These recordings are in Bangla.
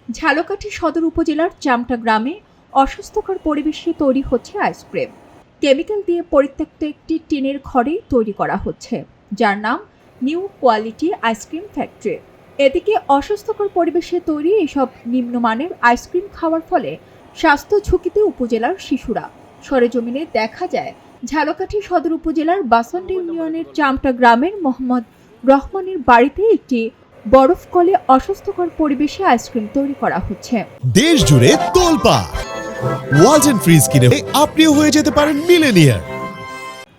ঝালকাঠি সদর উপজেলার চামটা গ্রামে অস্বাস্থ্যকর পরিবেশে তৈরি হচ্ছে আইসক্রিম। কেমিক্যাল দিয়ে পরিত্যক্ত একটি টিনের ঘরে তৈরি করা হচ্ছে, যার নাম নিউ কোয়ালিটি আইসক্রিম ফ্যাক্টরি। এদিকে অস্বাস্থ্যকর পরিবেশে তৈরি এসব নিম্নমানের আইসক্রিম খাওয়ার ফলে স্বাস্থ্য ঝুঁকিতে উপজেলার শিশুরা। সরেজমিনে দেখা যায়, ঝালকাঠি সদর উপজেলার বাসান্ডা ইউনিয়নের চামটা গ্রামের মোহাম্মদ রহমানের বাড়িতে একটি বরফ কলে অস্বাস্থ্যকর পরিবেশে আইসক্রিম তৈরি করা হচ্ছে। দেশ জুড়ে তোলপা ওয়ালটন ফ্রিজ কিনে আপনিও হয়ে যেতে পারেন মিলেনিয়ার।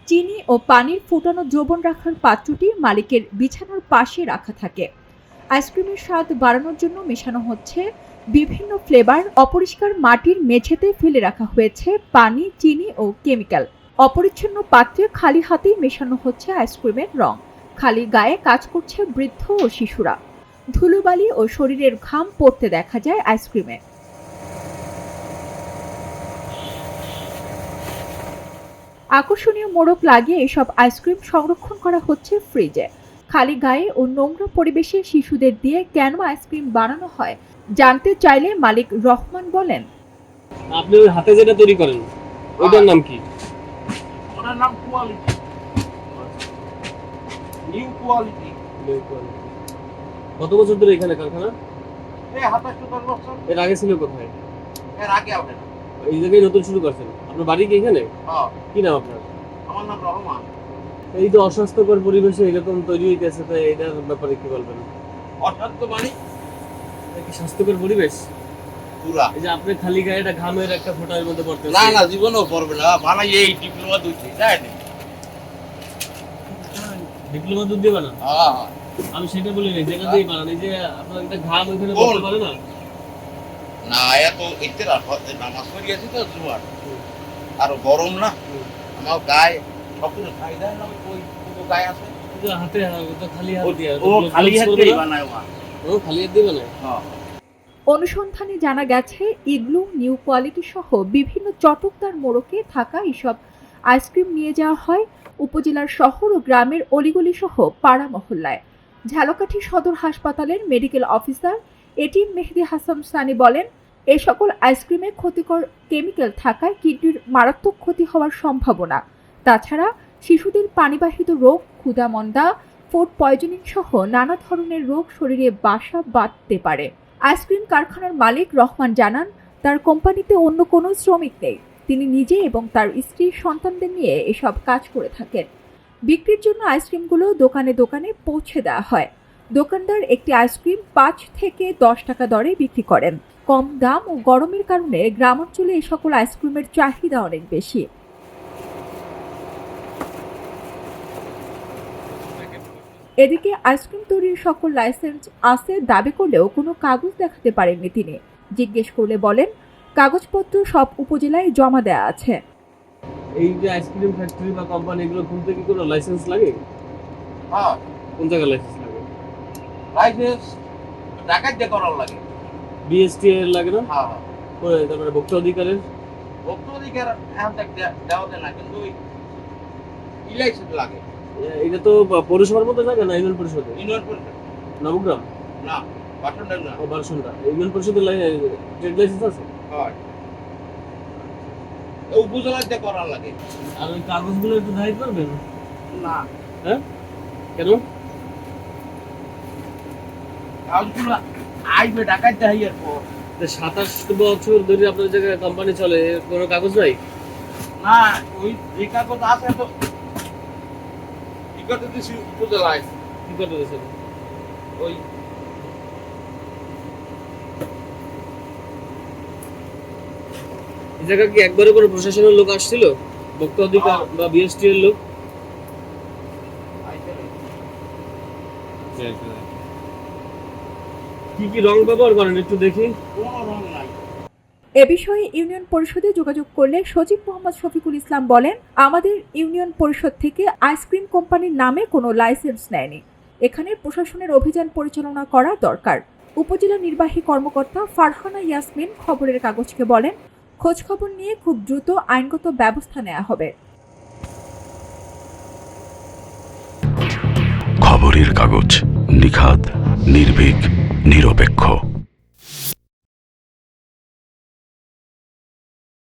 চিনি ও পানির ফুটানো দ্রবণ রাখার পাত্রটি মালিকের বিছানার পাশে রাখা থাকে। আইসক্রিমের স্বাদ বাড়ানোর জন্য মেশানো হচ্ছে বিভিন্ন ফ্লেভার। অপরিষ্কার মাটির মেঝেতে ফেলে রাখা হয়েছে পানি, চিনি ও কেমিক্যাল। অপরিচ্ছন্ন পাত্রে খালি হাতেই মেশানো হচ্ছে আইসক্রিমের রং। খালি গায়ে কাজ করছে বৃদ্ধ ও শিশুরা। ধুলোবালি ও শরীরের ঘাম পড়তে দেখা যায় আইসক্রিমে। আকর্ষণীয় মোড়ক লাগিয়ে এসব আইসক্রিম সংরক্ষণ করা হচ্ছে ফ্রিজে। খালি গায়ে ও নোংরা পরিবেশে শিশুদের দিয়ে কেন আইসক্রিম বানানো হয় জানতে চাইলে মালিক রহমান বলেন, আপনি ওই হাতে যেটা তৈরি করেন ওইটার নাম কি? ওটার নাম কোয়ালিটি, নিউ কোয়ালিটি। কত বছর ধরে এখানে কারখানা? এই 27-28 বছর। এর আগে ছিল কোথায়? এর আগে হবে না। এই জায়গায় নতুন শুরু করছেন? আপনার বাড়ি কি এখানে? হ্যাঁ, কি নাম আপনার? আমার নাম রহমান। এই যে অস্বাস্থ্যকর পরিবেশে এরকম তৈরি হইতেছে, তো এটার ব্যাপারে কি বলবেন? অসাধ্য মানে এটা কি স্বাস্থ্যকর পরিবেশ? পুরা। এই যে আপনি খালি গায়ে এটা ঘামের একটা ফোঁটার মধ্যে পড়তে না না, জীবনেও পড়বে না। বানাই এই ডিপ্লোমা দিচ্ছি, তাই না? ডিপ্লোমা দুধ দিয়ে বানান? হ্যাঁ, আমি সেটা বলি না, যেটা দিয়ে বানান। এই যে আপনার একটা ঘাম ওইখানে পড়তে পারে না? না এত এতে নামাজ পড়ে গেছি তো জোয়ার, আরো গরম না আমার গায়ে সবকিছু খাই দেয় না। ওই গায়ে আছে এই যে হাতে তো খালি হাত দিয়ে ও খালি হাতেই বানায় মা। ও খালি হাত দিয়ে বানায়? হ্যাঁ। অনুসন্ধানে জানা গেছে, ইগলু, নিউ কোয়ালিটি সহ বিভিন্ন চটকদার মোড়কে থাকা এসব আইসক্রিম নিয়ে যাওয়া হয় উপজেলার শহর ও গ্রামের অলিগলি সহ পাড়া মহল্লায়। ঝালকাঠি সদর হাসপাতালের মেডিকেল অফিসার এটিএম মেহেদী হাসান সানি বলেন, এ সকল আইসক্রিমে ক্ষতিকর কেমিক্যাল থাকায় কিডনির মারাত্মক ক্ষতি হওয়ার সম্ভাবনা। তাছাড়া শিশুদের পানিবাহিত রোগ, ক্ষুধামন্দা, ফুড পয়জনিং সহ নানা ধরনের রোগ শরীরে বাসা বাঁধতে পারে। আইসক্রিম কারখানার মালিক রহমান জানান, তার কোম্পানিতে অন্য কোনো শ্রমিক নেই। তিনি নিজে এবং তার স্ত্রী সন্তানদের নিয়ে এসব কাজ করে থাকেন। বিক্রির জন্য আইসক্রিমগুলো দোকানে দোকানে পৌঁছে দেওয়া হয়। দোকানদার একটি আইসক্রিম 5 থেকে 10 টাকা দরে বিক্রি করেন। কম দাম ও গরমের কারণে গ্রামাঞ্চলে এ সকল আইসক্রিমের চাহিদা অনেক বেশি। এদিকে আইসক্রিম তৈরির সকল লাইসেন্স আছে দাবি করলেও কোনো কাগজ দেখাতে পারেননি তিনি। জিজ্ঞেস করলে বলেন, কাগজপত্র সব উপজেলায় জমা দেওয়া আছে। এই যে আইসক্রিম ফ্যাক্টরি বা কোম্পানি এগুলো খুলতে কি কোনো লাইসেন্স লাগে? হ্যাঁ, কোন জায়গায় লাইসেন্স লাগে? লাইসেন্স ডাকাত দিয়ে করার লাগে। বিএসটি এর লাগে না? হ্যাঁ, তারপরে ভোক্তা অধিকারের? ভোক্তা অধিকার এখন দেওয়া যায় না, কিন্তু ইলেকশন লাগে। এটা তো পৌরসভার মধ্যে লাগে না? ইউনিয়ন পরিষদে? ইউনিয়ন পরিষদ নবগ্রাম না, বাসনটা না। ও বারোশোটা ইউনিয়ন পরিষদের ট্রেড লাইসেন্স আছে? হয়, উপজেলার দিয়ে করার লাগে। আর ওই কাগজগুলো একটু দেখাইতে পারবেন? না, হ্যাঁ, কেন? কাগজগুলো আইবে ডাকাত দেখাইয়ার পর। 27 বছর ধরে আপনার জায়গায় কোম্পানি চলে, কোনো কাগজ নাই? না, ওই যে কাগজ আছে তো কি করতে দিছি উপজেলায়। কি করতে দিয়েছেন? ওই এই জায়গা কি একবারে কোনো প্রশাসনের লোক আসছিল? ভোক্তা অধিকার বা বিএসটি এর লোক? কি কি রং ব্যবহার করেন একটু দেখি। কোনো রং নাই। এ বিষয়ে ইউনিয়ন পরিষদে যোগাযোগ করলে সচিব মোহাম্মদ শফিকুল ইসলাম বলেন, আমাদের ইউনিয়ন পরিষদ থেকে আইসক্রিম কোম্পানির নামে কোনো লাইসেন্স নেয়নি। এখানে প্রশাসনের অভিযান পরিচালনা করা দরকার। উপজেলা নির্বাহী কর্মকর্তা ফারহানা ইয়াসমিন খবরের কাগজকে বলেন, খোঁজ খবর নিয়ে খুব দ্রুত আইনগত ব্যবস্থা নেওয়া হবে। খবরের কাগজ, নিখাদ, নির্ভীক, নিরপেক্ষ।